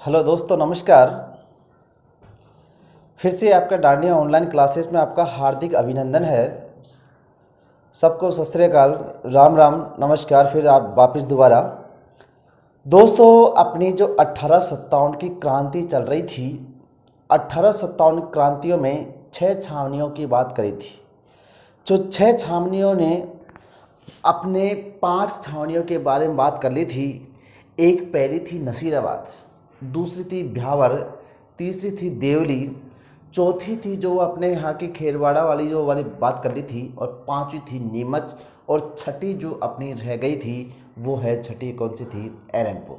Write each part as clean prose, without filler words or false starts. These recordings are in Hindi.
हेलो दोस्तों, नमस्कार। फिर से आपका डांडिया ऑनलाइन क्लासेस में आपका हार्दिक अभिनंदन है। सबको सत श्री अकाल, राम राम, नमस्कार। फिर आप वापस दोबारा। दोस्तों, अपनी जो 1857 की क्रांति चल रही थी, 1857 क्रांतियों में 6 छावनियों की बात करी थी। जो 6 छावनियों ने अपने 5 छावनियों के बारे में बात कर ली थी। एक पहली थी नसीराबाद, दूसरी थी ब्यावर, तीसरी थी देवली, चौथी थी जो अपने यहाँ की खेरवाड़ा वाली बात कर ली थी, और पांचवी थी नीमच, और छठी जो अपनी रह गई थी वो है छठी कौन सी थी? एरनपुर।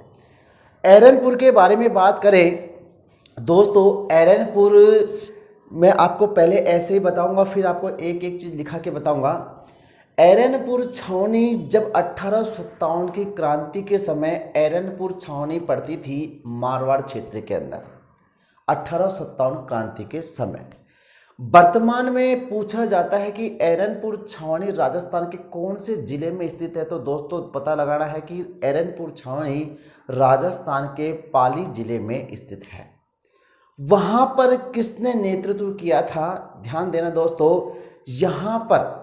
एरनपुर के बारे में बात करें दोस्तों, एरनपुर मैं आपको पहले ऐसे ही बताऊंगा, फिर आपको एक एक चीज़ लिखा के बताऊंगा। एरनपुर छावनी जब 1857 की क्रांति के समय एरनपुर छावनी पड़ती थी मारवाड़ क्षेत्र के अंदर, 1857 क्रांति के समय। वर्तमान में पूछा जाता है कि एरनपुर छावनी राजस्थान के कौन से जिले में स्थित है, तो दोस्तों पता लगाना है कि एरनपुर छावनी राजस्थान के पाली जिले में स्थित है। वहां पर किसने नेतृत्व किया था? ध्यान देना दोस्तों, यहां पर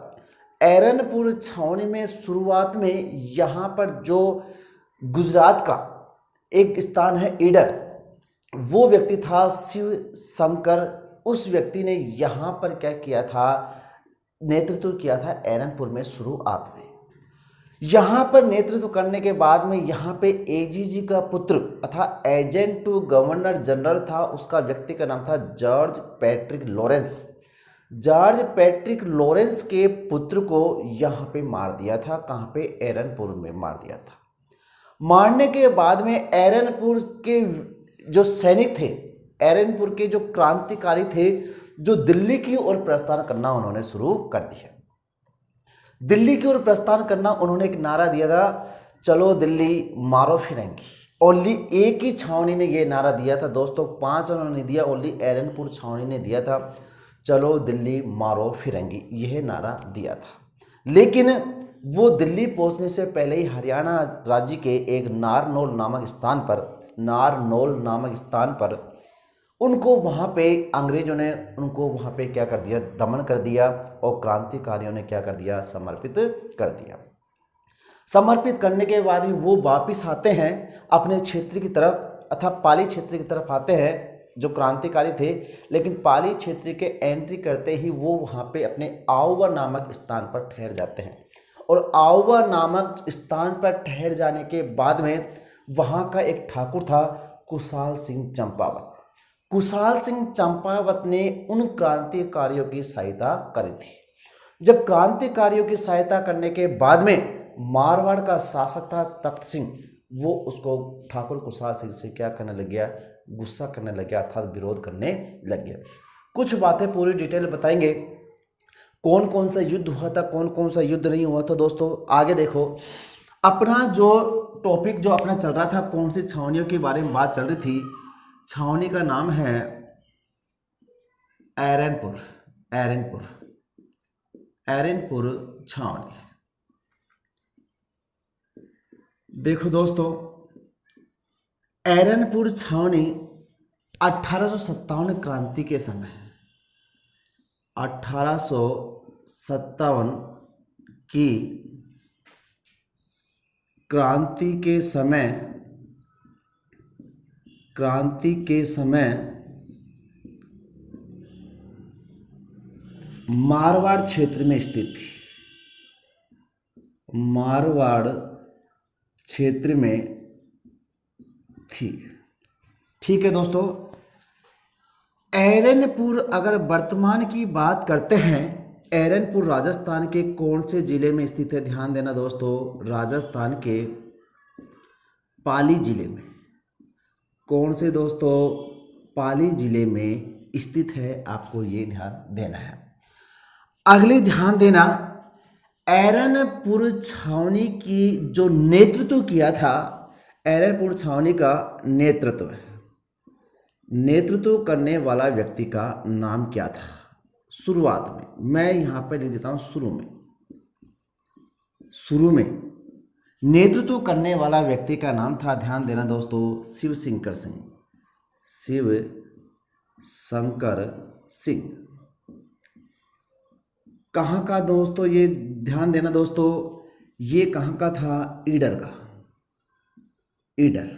एरनपुर छावनी में शुरुआत में यहाँ पर जो गुजरात का एक स्थान है ईडर, वो व्यक्ति था शिव शंकर। उस व्यक्ति ने यहाँ पर क्या किया था? नेतृत्व किया था एरनपुर में शुरुआत में। यहाँ पर नेतृत्व करने के बाद में यहाँ पे एजीजी का पुत्र अथा एजेंट टू गवर्नर जनरल था, उसका व्यक्ति का नाम था George Patrick Lawrence. George Patrick Lawrence के पुत्र को यहाँ पे मार दिया था। कहाँ पे? एरनपुर में मार दिया था। मारने के बाद में एरनपुर के जो सैनिक थे, एरनपुर के जो क्रांतिकारी थे, जो दिल्ली की ओर प्रस्थान करना उन्होंने शुरू कर दिया। दिल्ली की ओर प्रस्थान करना उन्होंने एक नारा दिया था, चलो दिल्ली मारो फिरंगी। ओनली एक ही छावनी ने यह नारा दिया था दोस्तों, 5 उन्होंने दिया, ओनली एरनपुर छावनी ने दिया था, चलो दिल्ली मारो फिरंगी, यह नारा दिया था। लेकिन वो दिल्ली पहुंचने से पहले ही हरियाणा राज्य के एक नारनौल नामक स्थान पर उनको वहाँ पे अंग्रेजों ने उनको वहाँ पे क्या कर दिया? दमन कर दिया, और क्रांतिकारियों ने क्या कर दिया? समर्पित कर दिया। समर्पित करने के बाद ही वो वापिस आते हैं अपने क्षेत्र की तरफ, अथवा पाली क्षेत्र की तरफ आते हैं जो क्रांतिकारी थे। लेकिन पाली क्षेत्र के एंट्री करते ही वो वहाँ पे अपने आउवा नामक स्थान पर ठहर जाते हैं, और आउवा नामक स्थान पर ठहर जाने के बाद में वहाँ का एक ठाकुर था कुशाल सिंह चंपावत। कुशाल सिंह चंपावत ने उन क्रांतिकारियों की सहायता करी थी। जब क्रांतिकारियों की सहायता करने के बाद में मारवाड़ का शासक था तख्त सिंह, वो उसको ठाकुर कुशाल सिंह से क्या करने लग गया? गुस्सा करने लग गया, अर्थात विरोध करने लग गया। कुछ बातें पूरी डिटेल बताएंगे, कौन कौन सा युद्ध हुआ था, कौन कौन सा युद्ध नहीं हुआ था। दोस्तों आगे देखो, अपना जो टॉपिक जो अपना चल रहा था, कौन सी छावनियों के बारे में बात चल रही थी। छावनी का नाम है एरनपुर। एरनपुर एरनपुर छावनी। देखो दोस्तों, एरनपुर छावनी 1857 क्रांति के समय, 1857 की क्रांति के समय मारवाड़ क्षेत्र में स्थित थी। मारवाड़ क्षेत्र में थी। ठीक है दोस्तों, एरनपुर अगर वर्तमान की बात करते हैं, एरनपुर राजस्थान के कौन से जिले में स्थित है? ध्यान देना दोस्तों, राजस्थान के पाली जिले में। कौन से दोस्तों? पाली जिले में स्थित है, आपको ये ध्यान देना है। अगले ध्यान देना, एरनपुर छावनी की जो नेतृत्व किया था, एरनपुर छावनी का नेतृत्व करने वाला व्यक्ति का नाम क्या था? शुरुआत में मैं यहां पर लिख देता हूं, शुरू में नेतृत्व करने वाला व्यक्ति का नाम था, ध्यान देना दोस्तों, शिव शंकर सिंह। शिव शंकर सिंह। कहाँ का दोस्तों, ये ध्यान देना दोस्तों, ये कहाँ का था? ईडर का, ईडर।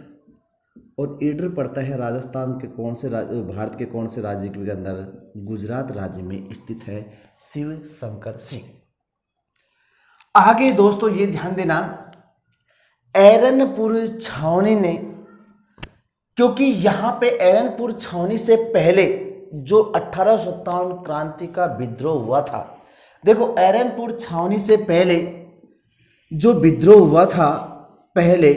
और ईडर पड़ता है राजस्थान के कौन से भारत के कौन से राज्य के अंदर? गुजरात राज्य में स्थित है शिव शंकर सिंह। आगे दोस्तों ये ध्यान देना, एरनपुर छावनी ने, क्योंकि यहां पे एरनपुर छावनी से पहले जो 1857 क्रांति का विद्रोह हुआ था, देखो एरनपुर छावनी से पहले जो विद्रोह हुआ था, पहले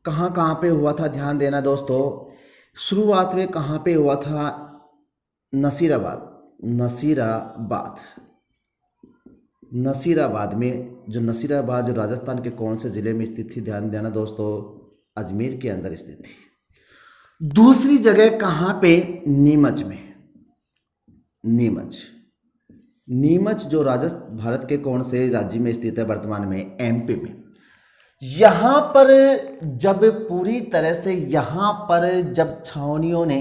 कहाँ कहाँ पे हुआ था? ध्यान देना दोस्तों, शुरुआत में कहाँ पे हुआ था? नसीराबाद, नसीराबाद, नसीराबाद में। जो नसीराबाद जो राजस्थान के कौन से ज़िले में स्थित थी? ध्यान देना दोस्तों, अजमेर के अंदर स्थित थी। दूसरी जगह कहाँ पे? नीमच में, नीमच। नीमच जो भारत के कौन से राज्य में स्थित है वर्तमान में? एमपी में। यहाँ पर जब पूरी तरह से यहाँ पर जब छावनियों ने,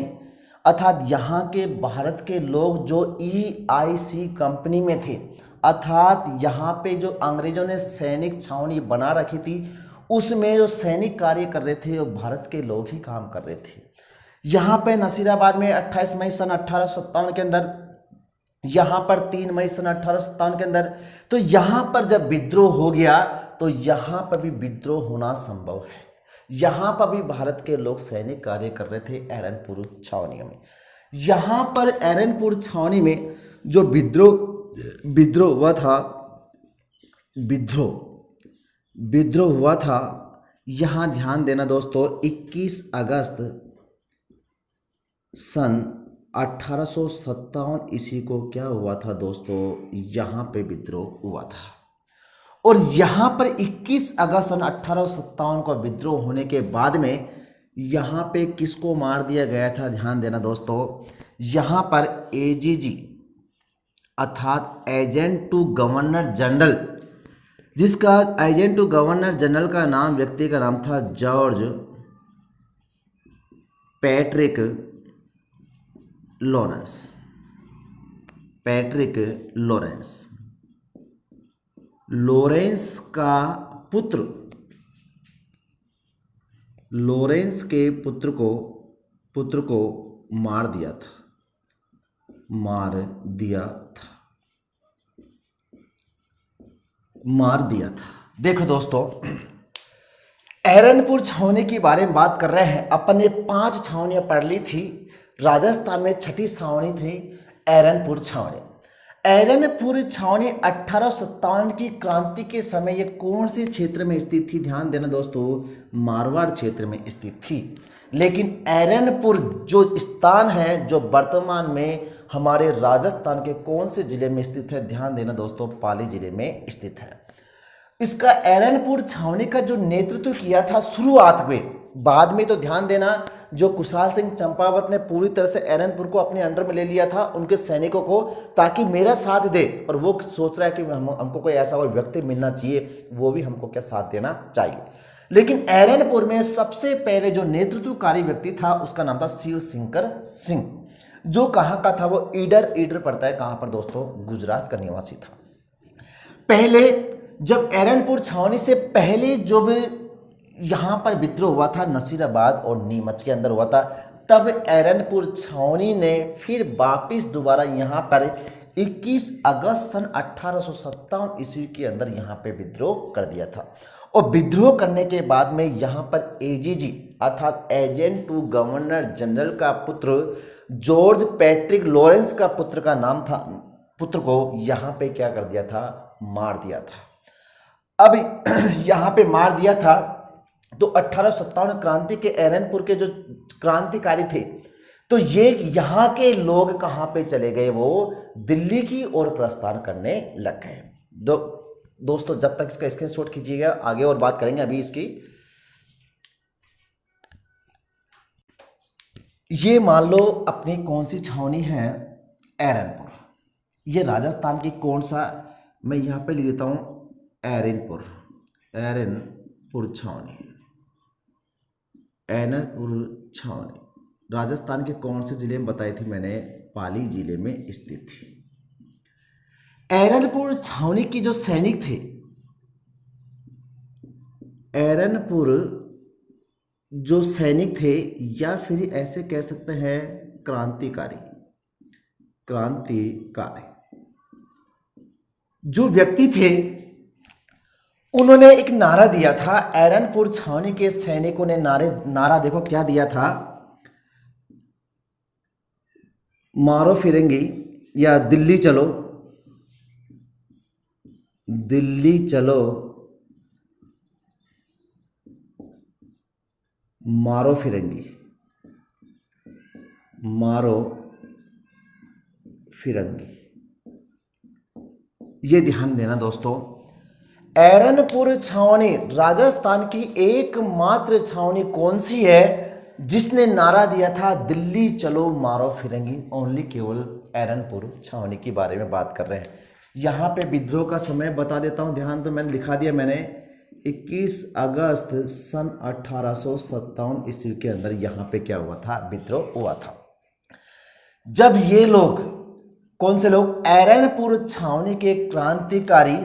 अर्थात यहाँ के भारत के लोग जो EIC कंपनी में थे, अर्थात यहाँ पे जो अंग्रेजों ने सैनिक छावनी बना रखी थी, उसमें जो सैनिक कार्य कर रहे थे वो भारत के लोग ही काम कर रहे थे। यहाँ पे नसीराबाद में 28 मई सन 1857 के अंदर, यहाँ पर 3 मई सन 1857 के अंदर, तो यहाँ पर जब विद्रोह हो गया तो यहाँ पर भी विद्रोह होना संभव है। यहाँ पर भी भारत के लोग सैनिक कार्य कर रहे थे एरनपुर छावनी में। यहाँ पर एरनपुर छावनी में जो विद्रोह हुआ था, विद्रोह हुआ था, यहाँ ध्यान देना दोस्तों, 21 अगस्त सन 1857 ईस्वी को क्या हुआ था दोस्तों? यहाँ पे विद्रोह हुआ था। और यहाँ पर 21 अगस्त सन 1857 को विद्रोह होने के बाद में यहाँ पे किसको मार दिया गया था? ध्यान देना दोस्तों, यहाँ पर AGG अर्थात एजेंट टू गवर्नर जनरल, जिसका एजेंट टू गवर्नर जनरल का नाम, व्यक्ति का नाम था George Patrick Lawrence, Patrick Lawrence. Lawrence का पुत्र, लॉरेंस के पुत्र को मार दिया था, मार दिया था। देखो दोस्तों, एरनपुर छावनी के बारे में बात कर रहे हैं। अपन ने 5 छावनियां पढ़ ली थी। राजस्थान में 6ठी छावनी थी एरनपुर छावनी। एरनपुर छावनी 1857 की क्रांति के समय ये कौन से क्षेत्र में स्थित थी? ध्यान देना दोस्तों, मारवाड़ क्षेत्र में स्थित थी। लेकिन एरनपुर जो स्थान है, जो वर्तमान में हमारे राजस्थान के कौन से जिले में स्थित है? ध्यान देना दोस्तों, पाली जिले में स्थित है। इसका एरनपुर छावनी का जो नेतृत्व किया था शुरुआत में, बाद में तो ध्यान देना जो कुशाल सिंह चंपावत ने पूरी तरह से एरनपुर को अपने अंडर में ले लिया था, उनके सैनिकों को, ताकि मेरा साथ दे। और वो सोच रहा है कि हमको कोई ऐसा कोई व्यक्ति मिलना चाहिए, वो भी हमको क्या साथ देना चाहिए। लेकिन एरनपुर में सबसे पहले जो नेतृत्वकारी व्यक्ति था उसका नाम था शिव शंकर सिंह, जो कहाँ का था? वो ईडर पड़ता है। कहाँ पर दोस्तों? गुजरात का निवासी था। पहले जब एरनपुर छावनी से पहले जब यहाँ पर विद्रोह हुआ था नसीराबाद और नीमच के अंदर हुआ था, तब एरनपुर छावनी ने फिर वापिस दोबारा यहाँ पर 21 अगस्त सन 1857 ईस्वी के अंदर यहाँ पे विद्रोह कर दिया था। और विद्रोह करने के बाद में यहाँ पर AGG अर्थात एजेंट टू गवर्नर जनरल का पुत्र जॉर्ज पैट्रिक लॉरेंस का पुत्र का नाम था, पुत्र को यहाँ पे क्या कर दिया था? मार दिया था। अब यहाँ पे मार दिया था तो 1857 क्रांति के एरनपुर के जो क्रांतिकारी थे, तो ये यहाँ के लोग कहाँ पे चले गए? वो दिल्ली की ओर प्रस्थान करने लग गए। दोस्तों जब तक इसका स्क्रीनशॉट खींचिएगा, आगे और बात करेंगे अभी इसकी। ये मान लो अपनी कौन सी छावनी है? एरनपुर। ये राजस्थान की कौन सा, मैं यहाँ पे लिख देता हूँ एरनपुर छावनी, एरनपुर छावनी। राजस्थान के कौन से जिले में बताई थी मैंने? पाली जिले में स्थित थी। एरनपुर छावनी के जो सैनिक थे, एरनपुर जो सैनिक थे, या फिर ऐसे कह सकते हैं क्रांतिकारी, क्रांतिकारी जो व्यक्ति थे, उन्होंने एक नारा दिया था। एरनपुर छावनी के सैनिकों ने नारा देखो क्या दिया था? मारो फिरंगी, या दिल्ली चलो, दिल्ली चलो, मारो फिरंगी, मारो फिरंगी। ये ध्यान देना दोस्तों, एरनपुर छावनी राजस्थान की एकमात्र छावनी कौन सी है जिसने नारा दिया था दिल्ली चलो मारो फिरंगी? ओनली केवल एरनपुर छावनी के बारे में बात कर रहे हैं। यहाँ पे विद्रोह का समय बता देता हूँ, ध्यान तो मैंने लिखा दिया, मैंने 21 अगस्त सन 1857 ईस्वी के अंदर यहाँ पे क्या हुआ था? विद्रोह हुआ था। जब ये लोग, कौन से लोग? एरनपुर छावनी के क्रांतिकारी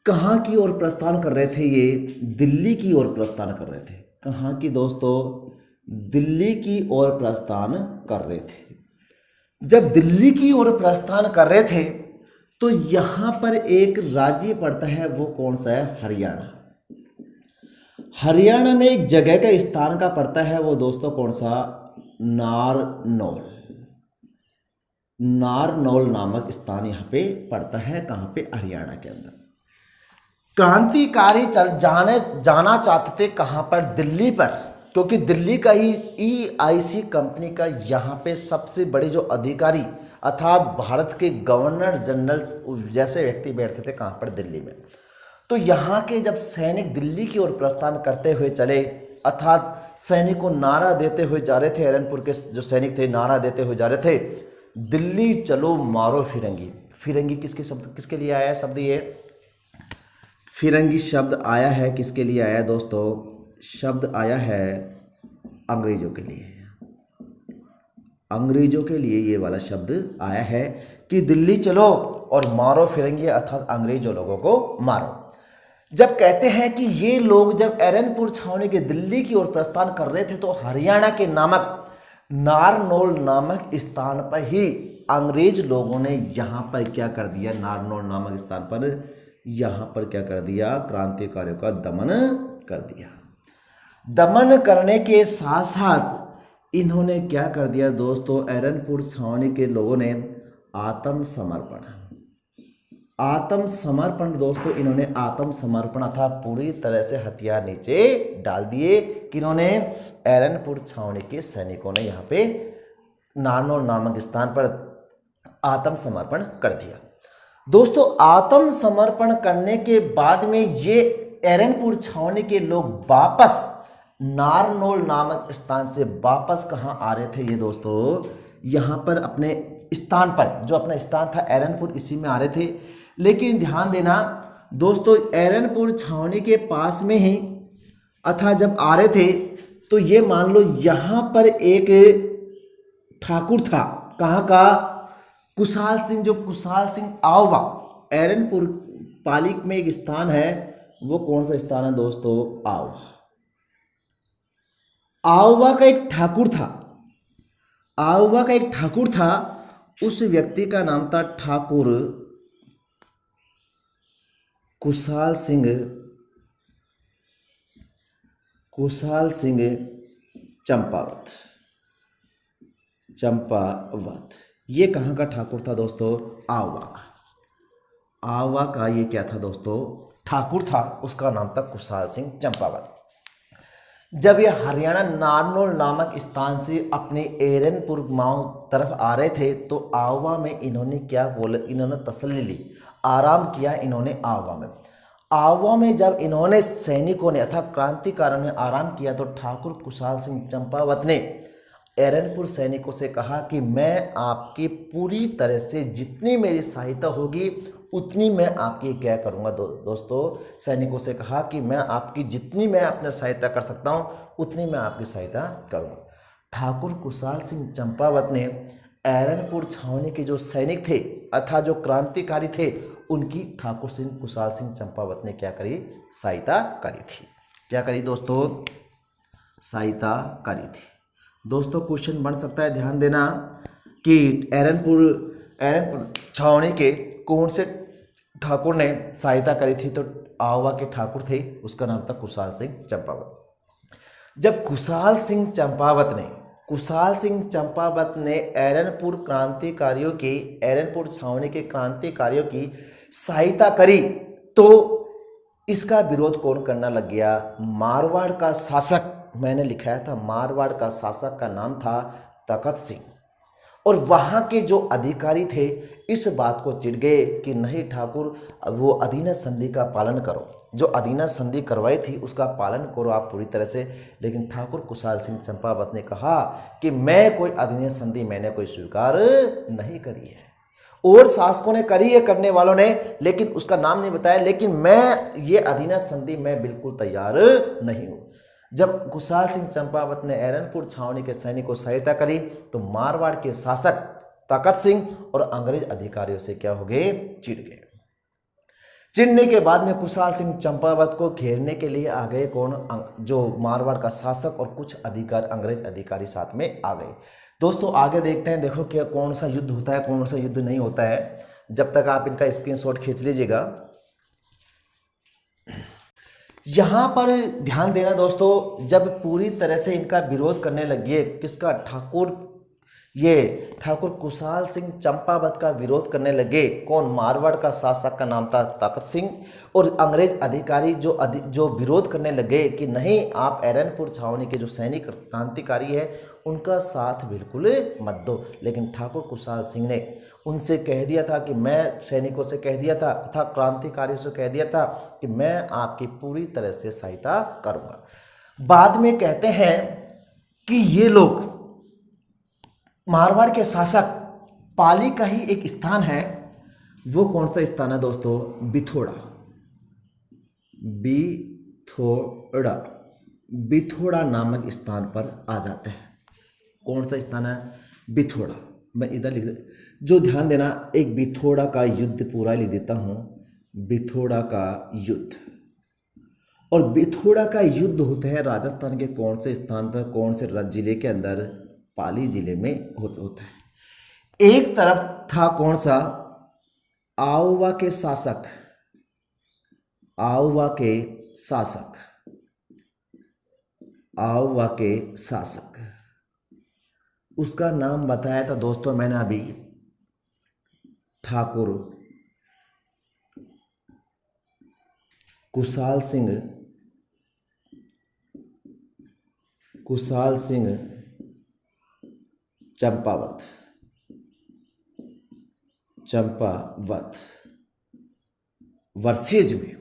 कहाँ की ओर प्रस्थान कर रहे थे? ये दिल्ली की ओर प्रस्थान कर रहे थे। कहाँ की दोस्तों? दिल्ली की ओर प्रस्थान कर रहे थे। जब दिल्ली की ओर प्रस्थान कर रहे थे तो यहाँ पर एक राज्य पड़ता है, वो कौन सा है? हरियाणा। हरियाणा में एक जगह का स्थान का पड़ता है, वो दोस्तों कौन सा? नारनौल। नारनौल नामक स्थान यहाँ पे पड़ता है। कहाँ पे? हरियाणा के अंदर। क्रांतिकारी जाना चाहते थे कहाँ पर? दिल्ली पर, क्योंकि दिल्ली का ही EIC कंपनी का यहाँ पे सबसे बड़े जो अधिकारी अर्थात भारत के गवर्नर जनरल जैसे व्यक्ति बैठते थे कहाँ पर? दिल्ली में। तो यहाँ के जब सैनिक दिल्ली की ओर प्रस्थान करते हुए चले, अर्थात सैनिक को नारा देते हुए जा रहे थे, एरनपुर के जो सैनिक थे नारा देते हुए जा रहे थे, दिल्ली चलो मारो फिरंगी। फिरंगी किसके लिए आया है शब्द? ये फिरंगी शब्द आया है किसके लिए आया है दोस्तों? शब्द आया है अंग्रेजों के लिए। अंग्रेजों के लिए ये वाला शब्द आया है कि दिल्ली चलो और मारो फिरंगी, अर्थात अंग्रेजों लोगों को मारो। जब कहते हैं कि ये लोग जब एरनपुर छावनी के दिल्ली की ओर प्रस्थान कर रहे थे तो हरियाणा के नामक नारनौल नामक स्थान पर ही अंग्रेज लोगों ने यहाँ पर क्या कर दिया? नारनौल नामक स्थान पर यहाँ पर क्या कर दिया? क्रांतिकारियों का दमन कर दिया। दमन करने के साथ साथ इन्होंने क्या कर दिया दोस्तों? एरनपुर छावनी के लोगों ने आत्मसमर्पण, आत्मसमर्पण दोस्तों, इन्होंने आत्मसमर्पण था, पूरी तरह से हथियार नीचे डाल दिए। किन्होंने? एरनपुर छावनी के सैनिकों ने यहाँ पे नारनौल नामक स्थान पर आत्मसमर्पण कर दिया। दोस्तों आत्मसमर्पण करने के बाद में ये एरनपुर छावनी के लोग वापस नारनौल नामक स्थान से वापस कहाँ आ रहे थे? ये दोस्तों यहाँ पर अपने स्थान पर, जो अपना स्थान था एरनपुर, इसी में आ रहे थे। लेकिन ध्यान देना दोस्तों, एरनपुर छावनी के पास में ही अथा जब आ रहे थे तो ये मान लो यहाँ पर एक ठाकुर था। कहाँ का? कुशाल सिंह, जो कुशाल सिंह आववा, एरनपुर पाली में एक स्थान है, वो कौन सा स्थान है दोस्तों? आववा। आववा का एक ठाकुर था, आववा का एक ठाकुर था, उस व्यक्ति का नाम था ठाकुर कुशाल सिंह, कुशाल सिंह चंपावत, चंपावत। ये कहाँ का ठाकुर था दोस्तों? आववा का। आववा का ये क्या था दोस्तों? ठाकुर था, उसका नाम था कुशाल सिंह चंपावत। जब ये हरियाणा नारनौल नामक स्थान से अपने एरनपुर गांव तरफ आ रहे थे तो आववा में इन्होंने क्या बोला? इन्होंने तसल्ली ली, आराम किया इन्होंने आववा में। आववा में जब इन्होंने सैनिकों ने अर्थात क्रांतिकारियों ने आराम किया तो ठाकुर कुशाल सिंह चंपावत ने एरनपुर सैनिकों से कहा कि मैं आपकी पूरी तरह से जितनी मेरी सहायता होगी उतनी मैं आपकी क्या करूँगा? दोस्तों सैनिकों से कहा कि मैं आपकी जितनी मैं अपने सहायता कर सकता हूँ उतनी मैं आपकी सहायता करूँगा। ठाकुर कुशाल सिंह चंपावत ने एरनपुर छावनी के जो सैनिक थे अर्थात जो क्रांतिकारी थे उनकी ठाकुर सिंह कुशाल सिंह चंपावत ने क्या करी, सहायता करी थी। क्या करी दोस्तों, सहायता करी थी। दोस्तों क्वेश्चन बन सकता है, ध्यान देना कि एरनपुर छावनी के कौन से ठाकुर ने सहायता करी थी, तो आवा के ठाकुर थे, उसका नाम था कुशाल सिंह चंपावत। जब कुशाल सिंह चंपावत ने एरनपुर छावनी के क्रांतिकारियों की सहायता करी तो इसका विरोध कौन करना लग गया, मारवाड़ का शासक, मैंने लिखाया था मारवाड़ का शासक का नाम था तखत सिंह। और वहाँ के जो अधिकारी थे इस बात को चिढ़ गए कि नहीं ठाकुर, वो अधीनस्थ संधि का पालन करो, जो अधीनस्थ संधि करवाई थी उसका पालन करो आप पूरी तरह से। लेकिन ठाकुर कुशाल सिंह चंपावत ने कहा कि मैं कोई अधीनस्थ संधि मैंने कोई स्वीकार नहीं करी है, और शासकों ने करी है, करने वालों ने, लेकिन उसका नाम नहीं बताया, लेकिन मैं ये अधीनस्थ संधि मैं बिल्कुल तैयार नहीं हूँ। जब कुशाल सिंह चंपावत ने एरनपुर छावनी के सैनिक को सहायता करी तो मारवाड़ के शासक तखत सिंह और अंग्रेज अधिकारियों से क्या हो गए, चिढ़ गए। चिढ़ने के बाद में कुशाल सिंह चंपावत को घेरने के लिए आ गए कौन, जो मारवाड़ का शासक और कुछ अंग्रेज अधिकारी साथ में आ गए। दोस्तों आगे देखते हैं, देखो क्या कौन सा युद्ध होता है कौन सा युद्ध नहीं होता है। जब तक आप इनका स्क्रीनशॉट खींच लीजिएगा। यहां पर ध्यान देना दोस्तों, जब पूरी तरह से इनका विरोध करने लगे, किसका, ठाकुर कुशाल सिंह चंपावत का विरोध करने लगे कौन, मारवाड़ का शासक का नाम था तखत सिंह, और अंग्रेज अधिकारी जो विरोध करने लगे कि नहीं आप एरनपुर छावनी के जो सैनिक क्रांतिकारी है उनका साथ बिल्कुल मत दो। लेकिन ठाकुर कुशाल सिंह ने उनसे कह दिया था कि मैं सैनिकों से कह दिया था तथा क्रांतिकारियों से कह दिया था कि मैं आपकी पूरी तरह से सहायता करूंगा। बाद में कहते हैं कि ये लोग, मारवाड़ के शासक, पाली का ही एक स्थान है, वो कौन सा स्थान है दोस्तों, बिथोड़ा नामक स्थान पर आ जाते हैं। कौन सा स्थान है, बिथोड़ा, मैं इधर लिख दे, जो ध्यान देना, एक बिथोड़ा का युद्ध पूरा लिख देता हूं, बिथोड़ा का युद्ध। और बिथोड़ा का युद्ध होता है राजस्थान के कौन से स्थान पर, कौन से जिले के अंदर, पाली जिले में होता है। एक तरफ था कौन सा, आउवा के शासक, उसका नाम बताया था दोस्तों मैंने अभी, ठाकुर कुशाल सिंह चंपावत। वर्सेज में,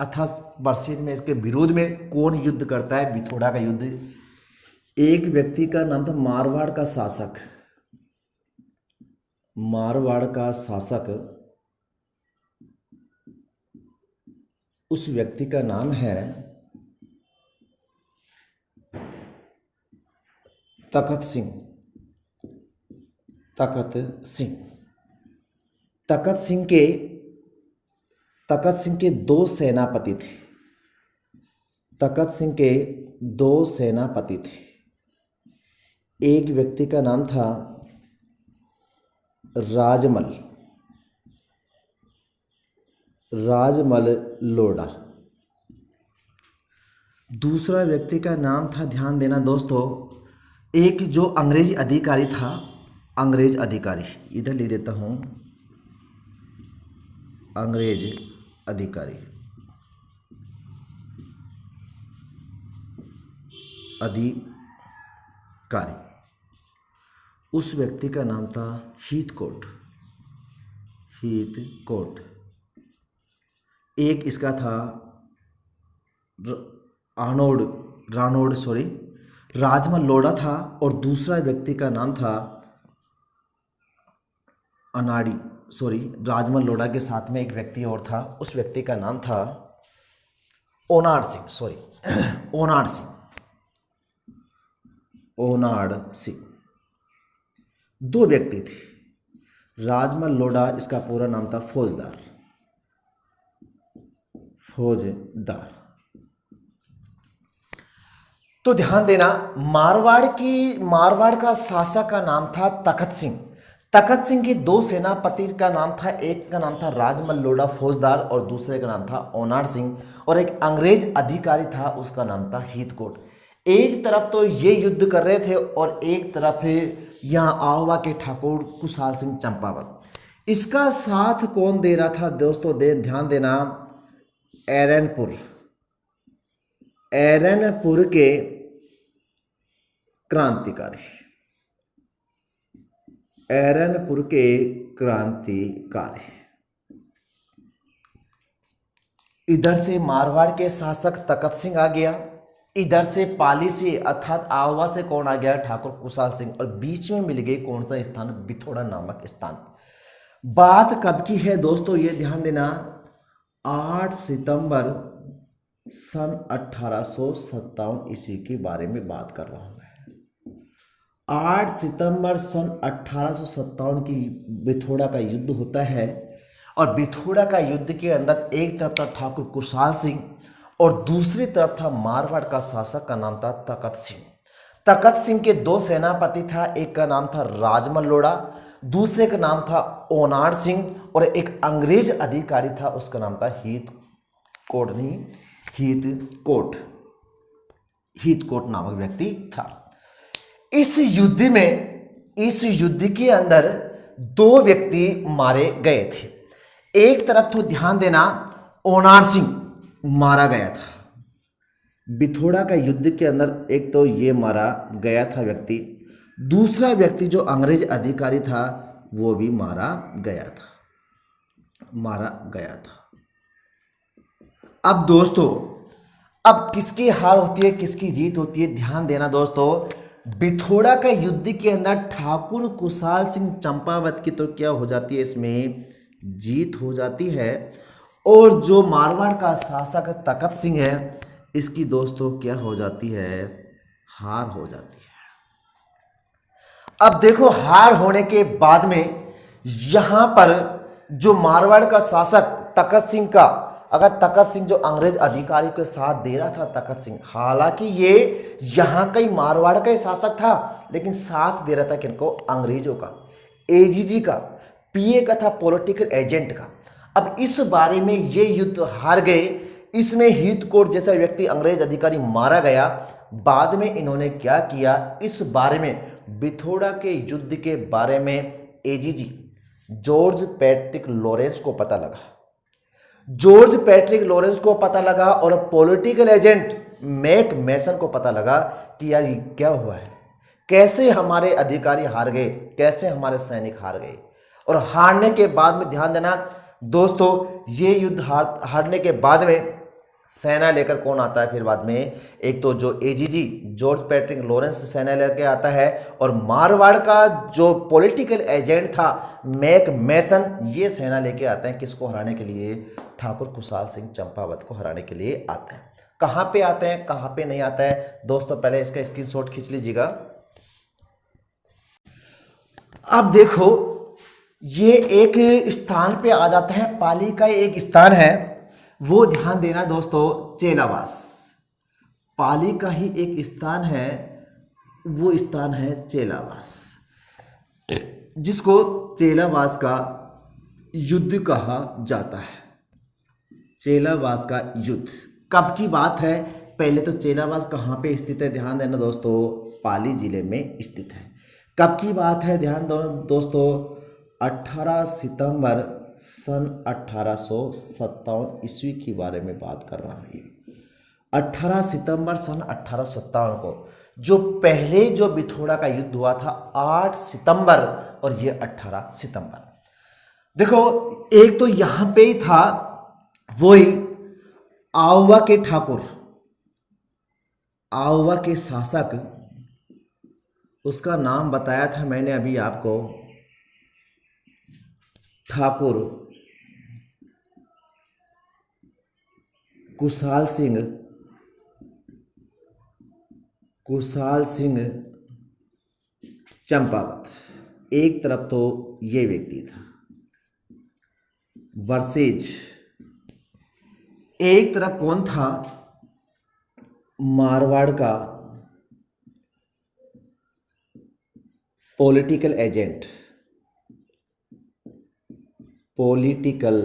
अर्थात वर्सेज में इसके विरोध में कौन युद्ध करता है, बिथोड़ा का युद्ध। एक व्यक्ति का नाम था मारवाड़ का शासक, उस व्यक्ति का नाम है तखत सिंह के दो सेनापति थे। एक व्यक्ति का नाम था राजमल लोढ़ा, दूसरा व्यक्ति का नाम था, ध्यान देना दोस्तों, एक जो अंग्रेज अधिकारी, इधर लिख देता हूं, अंग्रेज अधिकारी, उस व्यक्ति का नाम था हीथकोट। एक इसका था राजमल लोढ़ा था, और दूसरा व्यक्ति का नाम था राजमल लोढ़ा के साथ में एक व्यक्ति और था, उस व्यक्ति का नाम था ओनार सिंह। ओनाड सिंह। दो व्यक्ति थे। राजमल लोढ़ा इसका पूरा नाम था फौजदार। फौजदार। तो ध्यान देना, मारवाड़ का शासक का नाम था तखत सिंह। तखत सिंह के दो सेनापति का नाम था, एक का नाम था राजमल लोढ़ा फौजदार और दूसरे का नाम था ओनाड सिंह, और एक अंग्रेज अधिकारी था उसका नाम था हीथकोट। एक तरफ तो ये युद्ध कर रहे थे और एक तरफ यहाँ आहोवा के ठाकुर कुशाल सिंह चंपावत। इसका साथ कौन दे रहा था दोस्तों, ध्यान देना, एरनपुर के क्रांतिकारी, एरनपुर के क्रांतिकारी। इधर से मारवाड़ के शासक तखत सिंह आ गया, इधर से पाली से अर्थात आहोवा से कौन आ गया, ठाकुर कुशाल सिंह, और बीच में मिल गए कौन सा स्थान, बिथोड़ा नामक स्थान। बात कब की है दोस्तों, ये ध्यान देना, 8 सितंबर सन 1857 ईस्वी के बारे में बात कर रहा हूं मैं। 8 सितंबर सन 1857 की बिथोड़ा का युद्ध होता है, और बिथोड़ा का युद्ध के अंदर एक तरफ था ठाकुर कुशाल सिंह और दूसरी तरफ था मारवाड़ का शासक का नाम था तखत सिंह। तखत सिंह के दो सेनापति था, एक का नाम था राजमल लोढ़ा, दूसरे का नाम था ओनाड सिंह, और एक अंग्रेज अधिकारी था उसका नाम था हीथकोट नामक व्यक्ति था। इस युद्ध के अंदर दो व्यक्ति मारे गए थे। एक तरफ तो ध्यान देना, ओनाड सिंह मारा गया था बिथोड़ा का युद्ध के अंदर, एक तो ये मारा गया था व्यक्ति, दूसरा व्यक्ति जो अंग्रेज अधिकारी था वो भी मारा गया था। अब दोस्तों, अब किसकी हार होती है किसकी जीत होती है, ध्यान देना दोस्तों। बिथोड़ा का युद्ध के अंदर ठाकुर कुशाल सिंह चंपावत की तो क्या हो जाती है, इसमें जीत हो जाती है, और जो मारवाड़ का शासक तखत सिंह है इसकी दोस्तों क्या हो जाती है, हार हो जाती है। अब देखो, हार होने के बाद में यहां पर जो मारवाड़ का शासक तखत सिंह का, अगर तखत सिंह जो अंग्रेज अधिकारी के साथ दे रहा था तखत सिंह, हालांकि ये यहां का ही मारवाड़ का ही शासक था, लेकिन साथ दे रहा था किनको, अंग्रेजों का, एजीजी का, पीए का था, पॉलिटिकल एजेंट का। अब इस बारे में ये युद्ध हार गए, इसमें हीथकोट जैसा व्यक्ति अंग्रेज अधिकारी मारा गया। बाद में इन्होंने क्या किया, इस बारे में बिथोड़ा के युद्ध के बारे में एजीजी जॉर्ज पैट्रिक लॉरेंस को पता लगा। जॉर्ज पैट्रिक लॉरेंस को पता लगा और पॉलिटिकल एजेंट मैक मैसन को पता लगा कि यार ये क्या हुआ है, कैसे हमारे अधिकारी हार गए, कैसे हमारे सैनिक हार गए। और हारने के बाद में ध्यान देना दोस्तों, ये युद्ध हारने के बाद में सेना लेकर कौन आता है फिर बाद में, एक तो जो एजीजी जॉर्ज पैट्रिक लॉरेंस सेना लेकर आता है, और मारवाड़ का जो पॉलिटिकल एजेंट था मैक मैसन, ये सेना लेके आते हैं किसको हराने के लिए, ठाकुर कुशाल सिंह चंपावत को हराने के लिए आते हैं। कहां पे आते हैं कहां पे नहीं आता है दोस्तों, पहले इसका स्क्रीनशॉट खींच लीजिएगा। अब देखो, ये एक स्थान पे आ जाता है, पाली का एक स्थान है, वो ध्यान देना दोस्तों, चेलावास। पाली का ही एक स्थान है, वो स्थान है चेलावास, जिसको चेलावास का युद्ध कहा जाता है। चेलावास का युद्ध कब की बात है, पहले तो चेलावास कहाँ पे स्थित है, ध्यान देना दोस्तों, पाली जिले में स्थित है। कब की बात है, ध्यान दो दोस्तों, 18 सितंबर सन 1857 ईस्वी के बारे में बात कर रहा हूँ। 18 सितंबर सन 1857 को जो पहले जो बिथोड़ा का युद्ध हुआ था 8 सितंबर, और ये 18 सितंबर। देखो, एक तो यहां पे ही था वही आहोवा के ठाकुर, आहोवा के शासक, उसका नाम बताया था मैंने अभी आपको, ठाकुर कुशाल सिंह चंपावत, एक तरफ तो ये व्यक्ति था, वर्सेज एक तरफ कौन था, मारवाड़ का political agent, political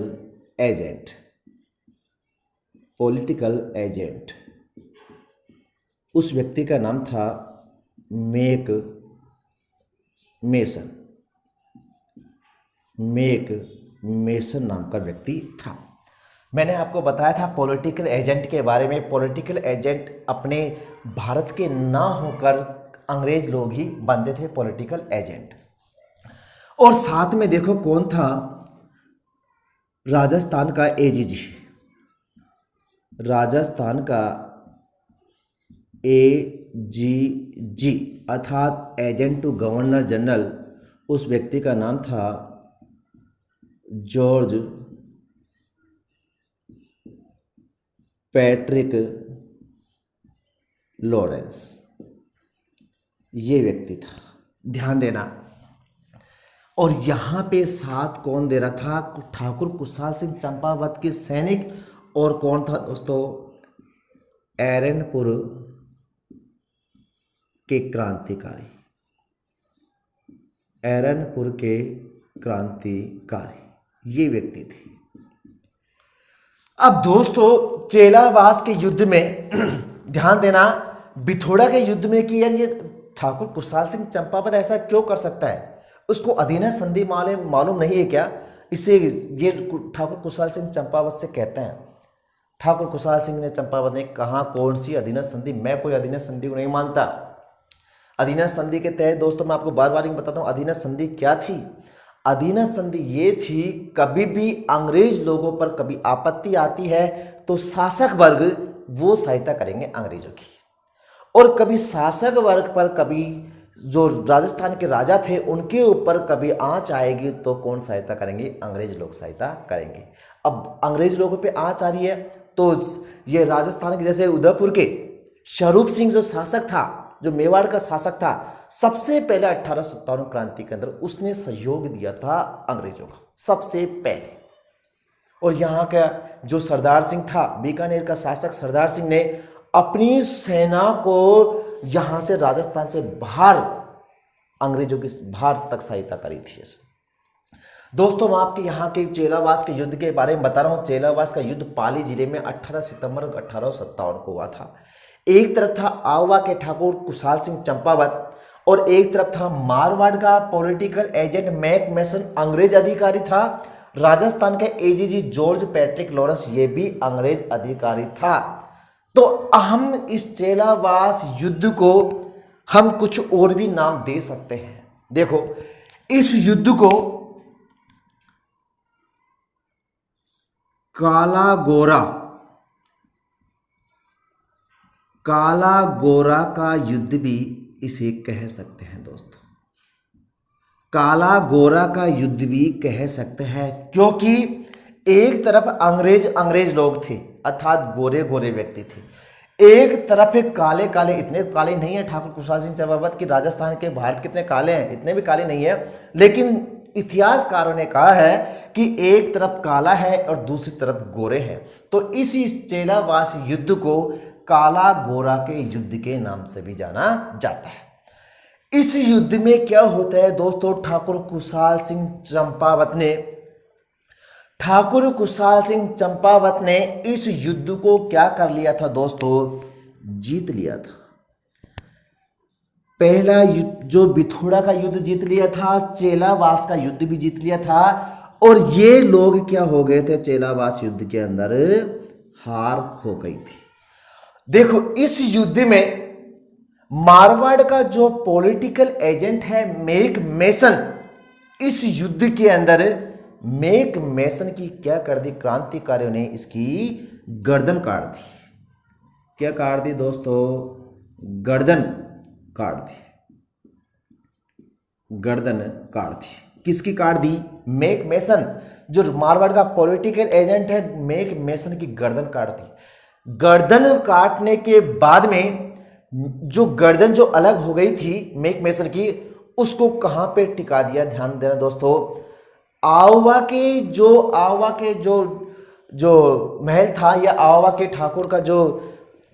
agent, political agent, उस व्यक्ति का नाम था मेक मेसन, मेक मेसन नाम का व्यक्ति था। मैंने आपको बताया था पॉलिटिकल एजेंट के बारे में। पॉलिटिकल एजेंट अपने भारत के ना होकर अंग्रेज लोग ही बनते थे पॉलिटिकल एजेंट। और साथ में देखो कौन था, राजस्थान का एजीजी, राजस्थान का एजीजी अर्थात एजेंट टू गवर्नर जनरल, उस व्यक्ति का नाम था जॉर्ज पैट्रिक लॉरेंस, ये व्यक्ति था, ध्यान देना। और यहाँ पे साथ कौन दे रहा था, ठाकुर कुशाल सिंह चंपावत के सैनिक, और कौन था दोस्तों, एरनपुर के क्रांतिकारी, एरनपुर के क्रांतिकारी, ये व्यक्ति थे। अब दोस्तों चेलावास के युद्ध में ध्यान देना, बिथोड़ा के युद्ध में कि यार ये ठाकुर कुशाल सिंह चंपावत ऐसा क्यों कर सकता है, उसको अधीनस्थ संधि मालूम नहीं है क्या, इसे ये ठाकुर कुशाल सिंह चंपावत से कहते हैं। ठाकुर कुशाल सिंह ने चंपावत ने कहा कौन सी अधीनस्थ संधि, मैं कोई अधीनस्थ संधि को नहीं मानता। अधीनस्थ संधि के तहत दोस्तों मैं आपको बार बार बताता हूँ अधीनस्थ संधि क्या थी। अधीनस्थ संधि ये थी, कभी भी अंग्रेज लोगों पर कभी आपत्ति आती है तो शासक वर्ग वो सहायता करेंगे अंग्रेजों की, और कभी शासक वर्ग पर, कभी जो राजस्थान के राजा थे उनके ऊपर कभी आंच आएगी तो कौन सहायता करेंगे, अंग्रेज लोग सहायता करेंगे। अब अंग्रेज लोगों पे आंच आ रही है तो ये राजस्थान के जैसे उदयपुर के स्वरूप सिंह जो शासक था, जो मेवाड़ का शासक था, सबसे पहले 1857 क्रांति के अंदर उसने सहयोग दिया था अंग्रेजों का सबसे पहले। और यहाँ का जो सरदार सिंह था, बीकानेर का शासक सरदार सिंह ने अपनी सेना को यहाँ से राजस्थान से बाहर अंग्रेजों की बाहर तक सहायता करी थी। दोस्तों मैं आपके यहाँ के चेलावास के युद्ध के बारे में बता रहा हूँ। चेलावास का युद्ध पाली जिले में 18 सितंबर 1857 को हुआ था। एक तरफ था आवा के ठाकुर कुशाल सिंह चंपावत और एक तरफ था मारवाड़ का पॉलिटिकल एजेंट मैक मेसन, अंग्रेज अधिकारी था। राजस्थान के एजीजी जॉर्ज पैट्रिक लॉरेंस, ये भी अंग्रेज अधिकारी था। तो हम इस चेलावास युद्ध को हम कुछ और भी नाम दे सकते हैं। देखो इस युद्ध को काला गोरा का युद्ध भी इसे कह सकते हैं दोस्तों। काला गोरा का युद्ध भी कह सकते हैं क्योंकि एक तरफ अंग्रेज लोग थे अर्थात गोरे व्यक्ति थे, एक तरफ काले, इतने काले नहीं है ठाकुर कुशाल सिंह चंपावत की राजस्थान के भारत कितने काले हैं, इतने भी काले नहीं है, लेकिन इतिहासकारों ने कहा है कि एक तरफ काला है और दूसरी तरफ गोरे हैं। तो इसी चेलावास युद्ध को काला गोरा के युद्ध के नाम से भी जाना जाता है। इस युद्ध में क्या होता है दोस्तों, ठाकुर कुशाल सिंह चंपावत ने इस युद्ध को क्या कर लिया था दोस्तों, जीत लिया था। पहला युद्ध जो बिथोड़ा का युद्ध जीत लिया था, चेलावास का युद्ध भी जीत लिया था, और ये लोग क्या हो गए थे, चेलावास युद्ध के अंदर हार हो गई थी। देखो इस युद्ध में मारवाड़ का जो पॉलिटिकल एजेंट है मेक मेसन, इस युद्ध के अंदर मेक मेसन की क्या कर दी, क्रांतिकारियों ने इसकी गर्दन काट दी। क्या काट दी दोस्तों, गर्दन काट दी। किसकी काट दी, मेक मेसन, जो मारवाड़ का पॉलिटिकल एजेंट है मेक मेसन की गर्दन काट दी। गर्दन काटने के बाद में जो गर्दन जो अलग हो गई थी मेक मेसन की, उसको कहाँ पे टिका दिया, ध्यान देना दोस्तों। आवा के जो जो महल था या आवा के ठाकुर का जो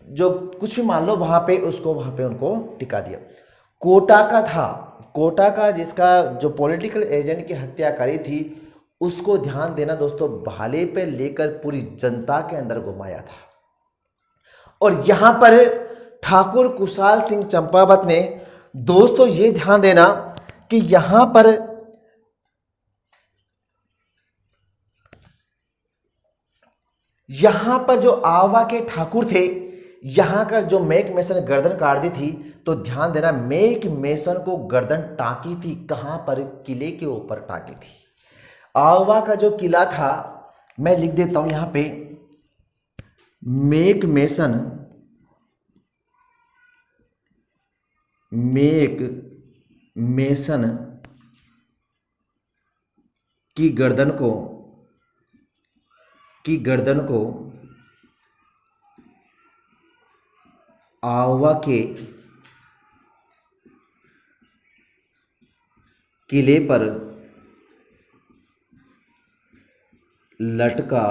जो कुछ भी मान लो, वहां पे उनको टिका दिया। कोटा का था, कोटा का जिसका जो पॉलिटिकल एजेंट की हत्या करी थी, उसको ध्यान देना दोस्तों भाले पे लेकर पूरी जनता के अंदर घुमाया था। और यहां पर ठाकुर कुशाल सिंह चंपावत ने दोस्तों ये ध्यान देना कि यहां पर जो आवा के ठाकुर थे, यहां का जो मेक मेसन गर्दन काट दी थी, तो ध्यान देना मेक मेसन को गर्दन टाकी थी, कहां पर, किले के ऊपर टाकी थी। आवा का जो किला था, मैं लिख देता हूं यहां पे, मेक मेसन की गर्दन को आवा के किले पर लटका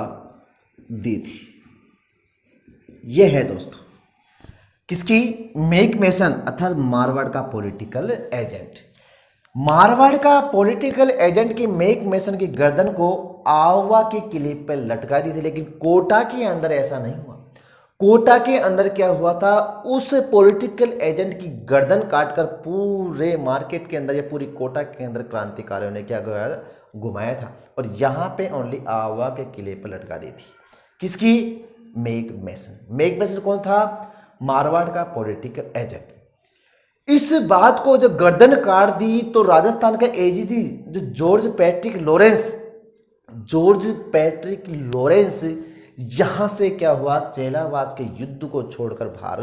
दी थी। यह है दोस्तों किसकी, मेक मेसन अर्थात मारवाड़ का पॉलिटिकल एजेंट। मारवाड़ का पॉलिटिकल एजेंट की मेक मेसन की गर्दन को आवा के किले पर लटका दी थी। लेकिन कोटा के अंदर ऐसा नहीं हुआ। कोटा के अंदर क्या हुआ था, उस पॉलिटिकल एजेंट की गर्दन काटकर पूरे मार्केट के अंदर या पूरी कोटा के अंदर क्रांतिकारियों ने क्या घुमाया था, और यहां पे ओनली आवा के किले पर लटका दी थी। किसकी, मेक मेसन। मेक मेसन कौन था, मारवाड़ का पॉलिटिकल एजेंट। इस बात को जब गर्दन काट दी तो राजस्थान का एजीजी जो जॉर्ज पैट्रिक लॉरेंस यहां से क्या हुआ, चेलावास के युद्ध को छोड़कर बाहर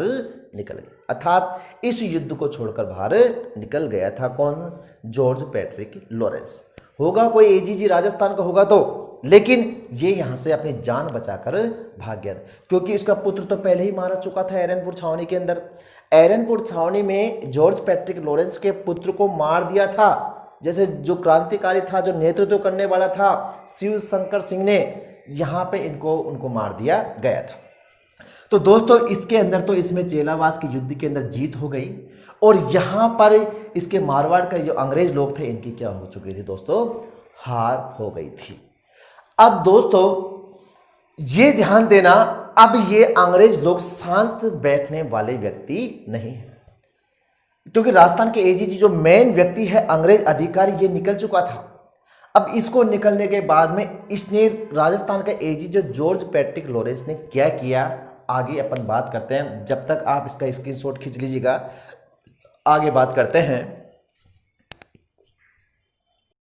निकल गया। अर्थात इस युद्ध को छोड़कर बाहर निकल गया था कौन, जॉर्ज पैट्रिक लॉरेंस। होगा कोई एजीजी राजस्थान का होगा तो, लेकिन ये यहां से अपनी जान बचाकर भाग गया था, क्योंकि इसका पुत्र तो पहले ही मारा चुका था एरनपुर छावनी के अंदर। एरनपुर छावनी में जॉर्ज पैट्रिक लॉरेंस के पुत्र को मार दिया था। जैसे जो क्रांतिकारी था, जो नेतृत्व करने वाला था, शिव शंकर सिंह ने यहां पे उनको मार दिया गया था। तो दोस्तों इसके अंदर तो इसमें चेलावास के युद्ध के अंदर जीत हो गई, और यहां पर इसके मारवाड़ का जो अंग्रेज लोग थे, इनकी क्या हो चुकी थी दोस्तों, हार हो गई थी। अब दोस्तों ये ध्यान देना, अब ये अंग्रेज लोग शांत बैठने वाले व्यक्ति नहीं है, क्योंकि राजस्थान के एजीजी जो मेन व्यक्ति है, अंग्रेज अधिकारी, ये निकल चुका था। अब इसको निकलने के बाद में इसने राजस्थान का एजी जो जॉर्ज पैट्रिक लॉरेंस ने क्या किया, आगे अपन बात करते हैं। जब तक आप इसका स्क्रीनशॉट खींच लीजिएगा, आगे बात करते हैं।